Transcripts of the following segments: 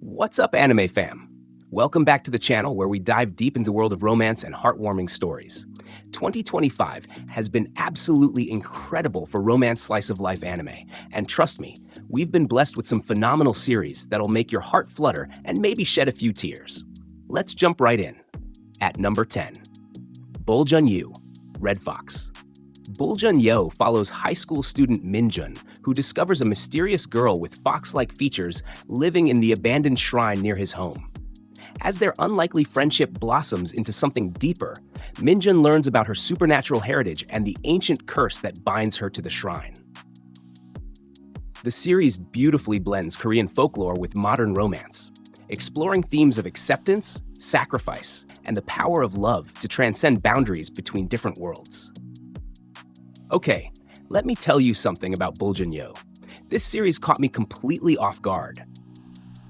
What's up, anime fam? Welcome back to the channel where we dive deep into the world of romance and heartwarming stories. 2025 has been absolutely incredible for romance slice of life anime, and trust me, we've been blessed with some phenomenal series that'll make your heart flutter and maybe shed a few tears. Let's jump right in. At number 10, Bulgeun Yeou, Red Fox. Bulgeun Yeou follows high school student Minjun, who discovers a mysterious girl with fox-like features living in the abandoned shrine near his home. As their unlikely friendship blossoms into something deeper, Minjun learns about her supernatural heritage and the ancient curse that binds her to the shrine. The series beautifully blends Korean folklore with modern romance, exploring themes of acceptance, sacrifice, and the power of love to transcend boundaries between different worlds. Okay, let me tell you something about Bulgeun Yeou. This series caught me completely off guard.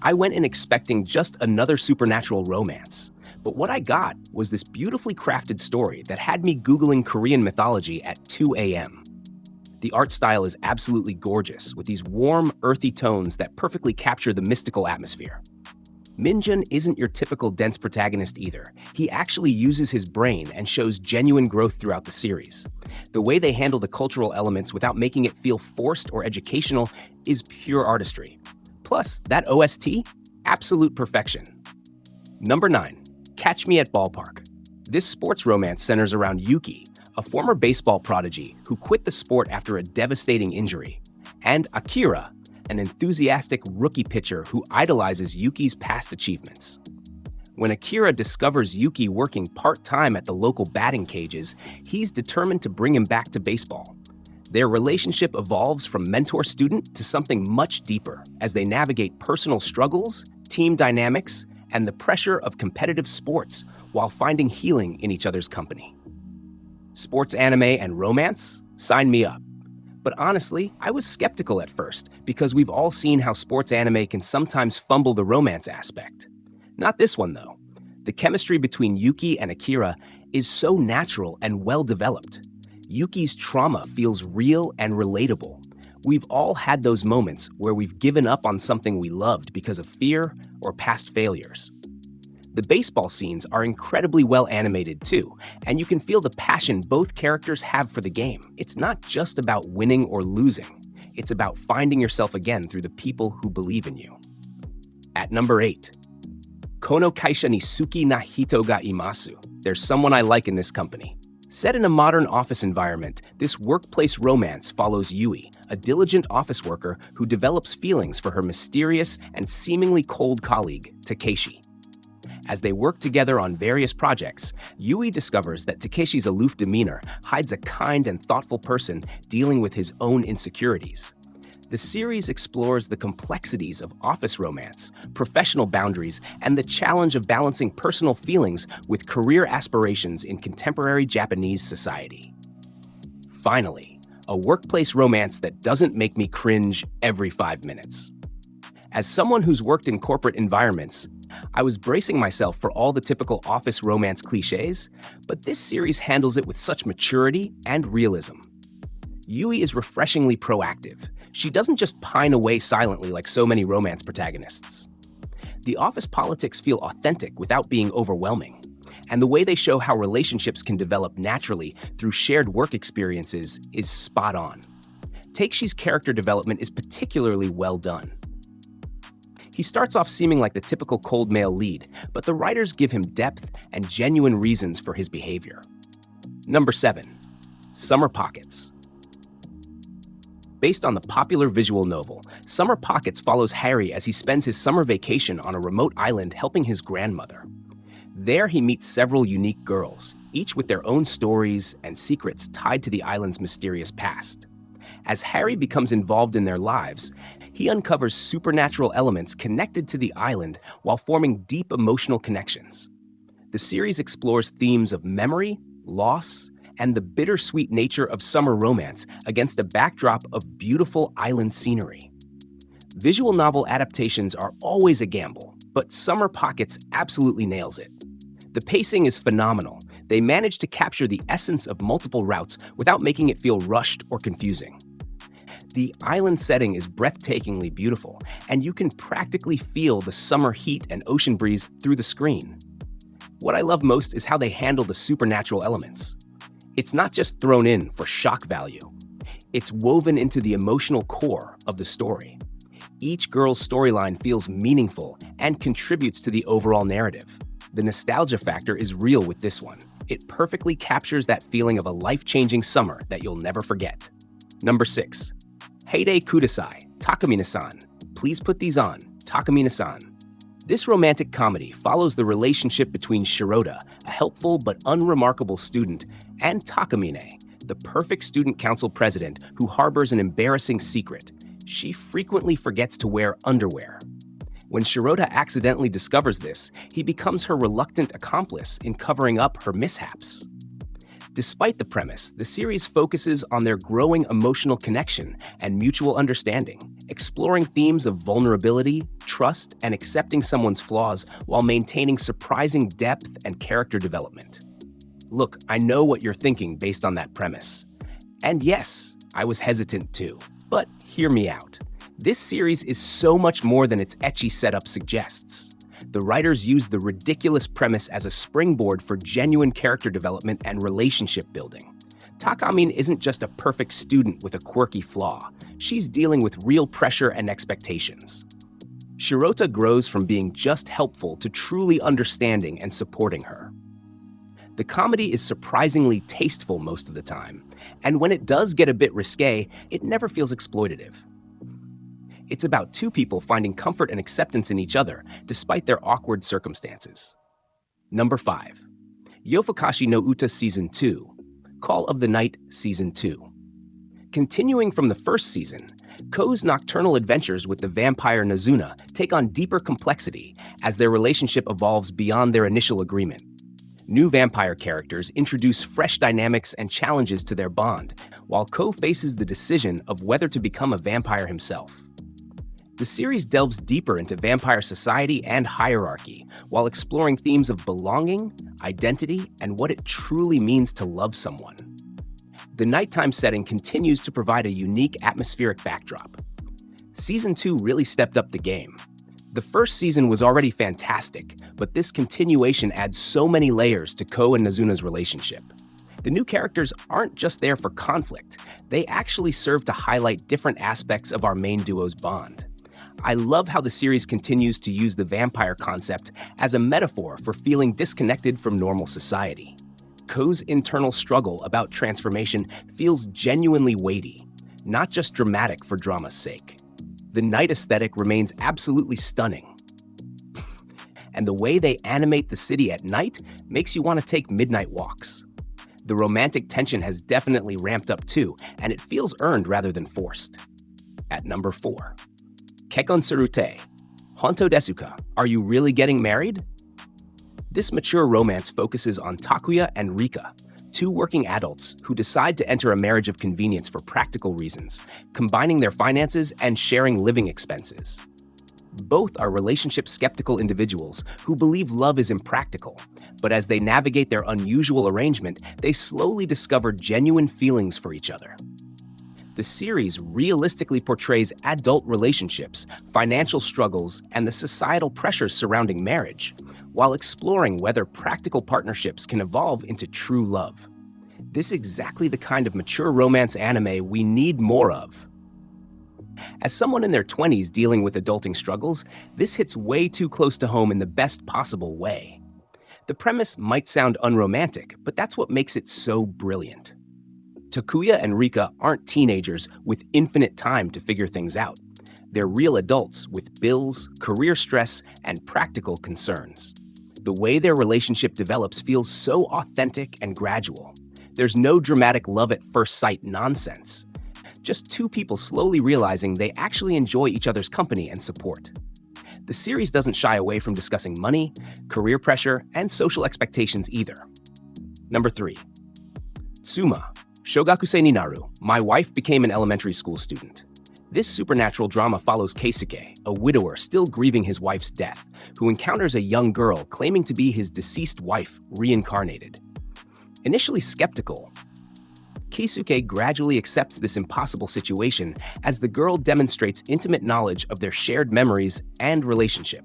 I went in expecting just another supernatural romance, but what I got was this beautifully crafted story that had me Googling Korean mythology at 2 a.m. The art style is absolutely gorgeous, with these warm, earthy tones that perfectly capture the mystical atmosphere. Minjun isn't your typical dense protagonist either. He actually uses his brain and shows genuine growth throughout the series. The way they handle the cultural elements without making it feel forced or educational is pure artistry. Plus, that OST? Absolute perfection. Number 9, Catch Me at Ballpark. This sports romance centers around Yuki, a former baseball prodigy who quit the sport after a devastating injury, and Akira, an enthusiastic rookie pitcher who idolizes Yuki's past achievements. When Akira discovers Yuki working part-time at the local batting cages, he's determined to bring him back to baseball. Their relationship evolves from mentor-student to something much deeper as they navigate personal struggles, team dynamics, and the pressure of competitive sports while finding healing in each other's company. Sports anime and romance? Sign me up. But honestly, I was skeptical at first because we've all seen how sports anime can sometimes fumble the romance aspect. Not this one, though. The chemistry between Yuki and Akira is so natural and well-developed. Yuki's trauma feels real and relatable. We've all had those moments where we've given up on something we loved because of fear or past failures. The baseball scenes are incredibly well animated too, and you can feel the passion both characters have for the game. It's not just about winning or losing. It's about finding yourself again through the people who believe in you. At number 8, Kono Kaisha ni Suki na Hito ga Imasu. There's someone I like in this company. Set in a modern office environment, this workplace romance follows Yui, a diligent office worker who develops feelings for her mysterious and seemingly cold colleague, Takeshi. As they work together on various projects, Yui discovers that Takeshi's aloof demeanor hides a kind and thoughtful person dealing with his own insecurities. The series explores the complexities of office romance, professional boundaries, and the challenge of balancing personal feelings with career aspirations in contemporary Japanese society. Finally, a workplace romance that doesn't make me cringe every 5 minutes. As someone who's worked in corporate environments, I was bracing myself for all the typical office romance cliches, but this series handles it with such maturity and realism. Yui is refreshingly proactive. She doesn't just pine away silently like so many romance protagonists. The office politics feel authentic without being overwhelming, and the way they show how relationships can develop naturally through shared work experiences is spot on. Takeshi's character development is particularly well done. He starts off seeming like the typical cold male lead, but the writers give him depth and genuine reasons for his behavior. Number 7, Summer Pockets. Based on the popular visual novel, Summer Pockets follows Harry as he spends his summer vacation on a remote island helping his grandmother. There he meets several unique girls, each with their own stories and secrets tied to the island's mysterious past. As Harry becomes involved in their lives, he uncovers supernatural elements connected to the island while forming deep emotional connections. The series explores themes of memory, loss, and the bittersweet nature of summer romance against a backdrop of beautiful island scenery. Visual novel adaptations are always a gamble, but Summer Pockets absolutely nails it. The pacing is phenomenal. They manage to capture the essence of multiple routes without making it feel rushed or confusing. The island setting is breathtakingly beautiful, and you can practically feel the summer heat and ocean breeze through the screen. What I love most is how they handle the supernatural elements. It's not just thrown in for shock value. It's woven into the emotional core of the story. Each girl's storyline feels meaningful and contributes to the overall narrative. The nostalgia factor is real with this one. It perfectly captures that feeling of a life-changing summer that you'll never forget. Number 6. Haite Kudasai Takamine-san. Please put these on, Takamine-san. This romantic comedy follows the relationship between Shirota, a helpful but unremarkable student, and Takamine, the perfect student council president who harbors an embarrassing secret. She frequently forgets to wear underwear. When Shirota accidentally discovers this, he becomes her reluctant accomplice in covering up her mishaps. Despite the premise, the series focuses on their growing emotional connection and mutual understanding, exploring themes of vulnerability, trust, and accepting someone's flaws while maintaining surprising depth and character development. Look, I know what you're thinking based on that premise. And yes, I was hesitant too, but hear me out. This series is so much more than its ecchi setup suggests. The writers use the ridiculous premise as a springboard for genuine character development and relationship building. Takamine isn't just a perfect student with a quirky flaw. She's dealing with real pressure and expectations. Shirota grows from being just helpful to truly understanding and supporting her. The comedy is surprisingly tasteful most of the time, and when it does get a bit risque, it never feels exploitative. It's about two people finding comfort and acceptance in each other, despite their awkward circumstances. Number 5. Yofukashi no Uta Season 2, Call of the Night Season 2. Continuing from the first season, Ko's nocturnal adventures with the vampire Nazuna take on deeper complexity as their relationship evolves beyond their initial agreement. New vampire characters introduce fresh dynamics and challenges to their bond, while Ko faces the decision of whether to become a vampire himself. The series delves deeper into vampire society and hierarchy, while exploring themes of belonging, identity, and what it truly means to love someone. The nighttime setting continues to provide a unique atmospheric backdrop. Season 2 really stepped up the game. The first season was already fantastic, but this continuation adds so many layers to Ko and Nazuna's relationship. The new characters aren't just there for conflict, they actually serve to highlight different aspects of our main duo's bond. I love how the series continues to use the vampire concept as a metaphor for feeling disconnected from normal society. Ko's internal struggle about transformation feels genuinely weighty, not just dramatic for drama's sake. The night aesthetic remains absolutely stunning. And the way they animate the city at night makes you want to take midnight walks. The romantic tension has definitely ramped up too, and it feels earned rather than forced. At number 4. Kekkon Suru, Hontou desu ka? Are you really getting married? This mature romance focuses on Takuya and Rika, two working adults who decide to enter a marriage of convenience for practical reasons, combining their finances and sharing living expenses. Both are relationship-skeptical individuals who believe love is impractical, but as they navigate their unusual arrangement, they slowly discover genuine feelings for each other. The series realistically portrays adult relationships, financial struggles, and the societal pressures surrounding marriage, while exploring whether practical partnerships can evolve into true love. This is exactly the kind of mature romance anime we need more of. As someone in their 20s dealing with adulting struggles, this hits way too close to home in the best possible way. The premise might sound unromantic, but that's what makes it so brilliant. Takuya and Rika aren't teenagers with infinite time to figure things out. They're real adults with bills, career stress, and practical concerns. The way their relationship develops feels so authentic and gradual. There's no dramatic love at first sight nonsense. Just two people slowly realizing they actually enjoy each other's company and support. The series doesn't shy away from discussing money, career pressure, and social expectations either. Number 3. Tsuma Shougakusei ni Naru, My Wife Became an Elementary School Student. This supernatural drama follows Keisuke, a widower still grieving his wife's death, who encounters a young girl claiming to be his deceased wife reincarnated. Initially skeptical, Keisuke gradually accepts this impossible situation as the girl demonstrates intimate knowledge of their shared memories and relationship.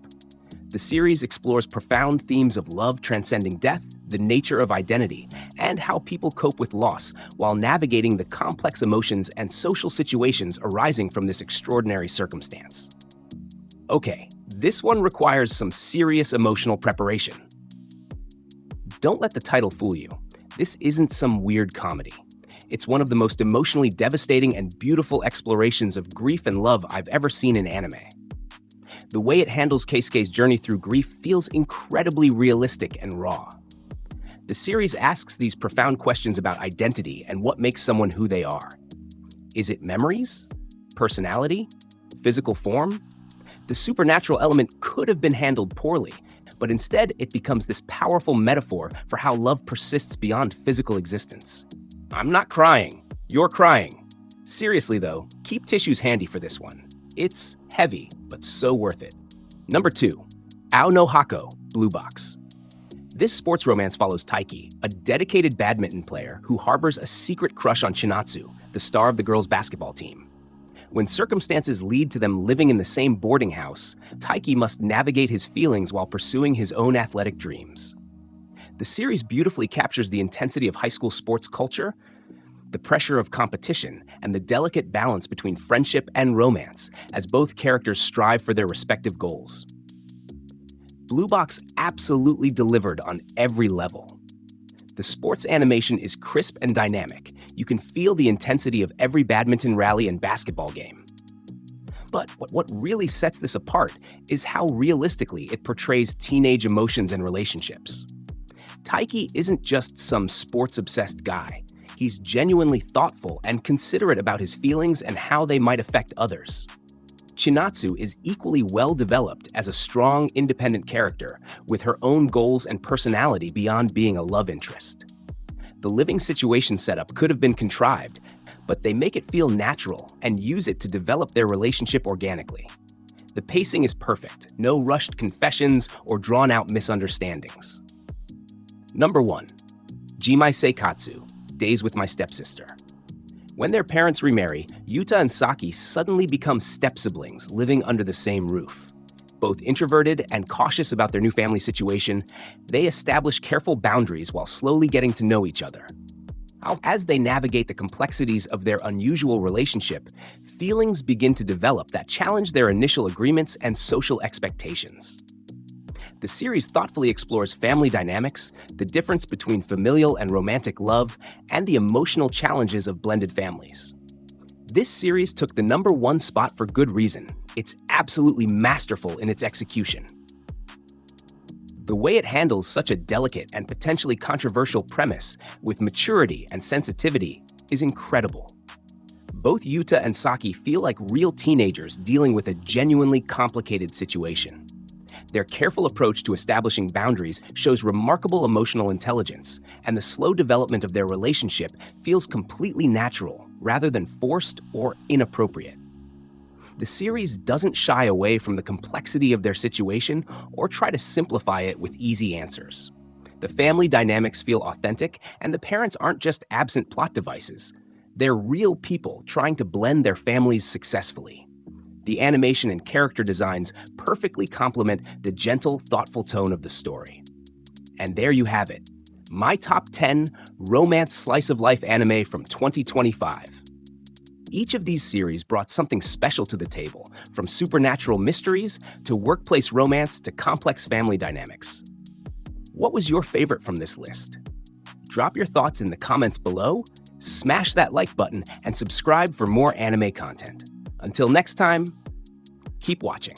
The series explores profound themes of love transcending death, the nature of identity, and how people cope with loss while navigating the complex emotions and social situations arising from this extraordinary circumstance. Okay, this one requires some serious emotional preparation. Don't let the title fool you. This isn't some weird comedy. It's one of the most emotionally devastating and beautiful explorations of grief and love I've ever seen in anime. The way it handles Keisuke's journey through grief feels incredibly realistic and raw. The series asks these profound questions about identity and what makes someone who they are. Is it memories? Personality? Physical form? The supernatural element could have been handled poorly, but instead it becomes this powerful metaphor for how love persists beyond physical existence. I'm not crying. You're crying. Seriously though, keep tissues handy for this one. It's heavy, but so worth it. Number 2, Ao no Hako, Blue Box. This sports romance follows Taiki, a dedicated badminton player who harbors a secret crush on Chinatsu, the star of the girls' basketball team. When circumstances lead to them living in the same boarding house, Taiki must navigate his feelings while pursuing his own athletic dreams. The series beautifully captures the intensity of high school sports culture, the pressure of competition, and the delicate balance between friendship and romance as both characters strive for their respective goals. Blue Box absolutely delivered on every level. The sports animation is crisp and dynamic. You can feel the intensity of every badminton rally and basketball game. But what really sets this apart is how realistically it portrays teenage emotions and relationships. Taiki isn't just some sports-obsessed guy. He's genuinely thoughtful and considerate about his feelings and how they might affect others. Chinatsu is equally well-developed as a strong, independent character with her own goals and personality beyond being a love interest. The living situation setup could have been contrived, but they make it feel natural and use it to develop their relationship organically. The pacing is perfect, no rushed confessions or drawn-out misunderstandings. Number 1, Gimai Seikatsu, Days with My Stepsister. When their parents remarry, Yuta and Saki suddenly become step-siblings living under the same roof. Both introverted and cautious about their new family situation, they establish careful boundaries while slowly getting to know each other. As they navigate the complexities of their unusual relationship, feelings begin to develop that challenge their initial agreements and social expectations. The series thoughtfully explores family dynamics, the difference between familial and romantic love, and the emotional challenges of blended families. This series took the number 1 spot for good reason. It's absolutely masterful in its execution. The way it handles such a delicate and potentially controversial premise with maturity and sensitivity is incredible. Both Yuta and Saki feel like real teenagers dealing with a genuinely complicated situation. Their careful approach to establishing boundaries shows remarkable emotional intelligence, and the slow development of their relationship feels completely natural rather than forced or inappropriate. The series doesn't shy away from the complexity of their situation or try to simplify it with easy answers. The family dynamics feel authentic, and the parents aren't just absent plot devices. They're real people trying to blend their families successfully. The animation and character designs perfectly complement the gentle, thoughtful tone of the story. And there you have it, my top 10 romance slice-of-life anime from 2025. Each of these series brought something special to the table, from supernatural mysteries to workplace romance to complex family dynamics. What was your favorite from this list? Drop your thoughts in the comments below, smash that like button, and subscribe for more anime content. Until next time, keep watching.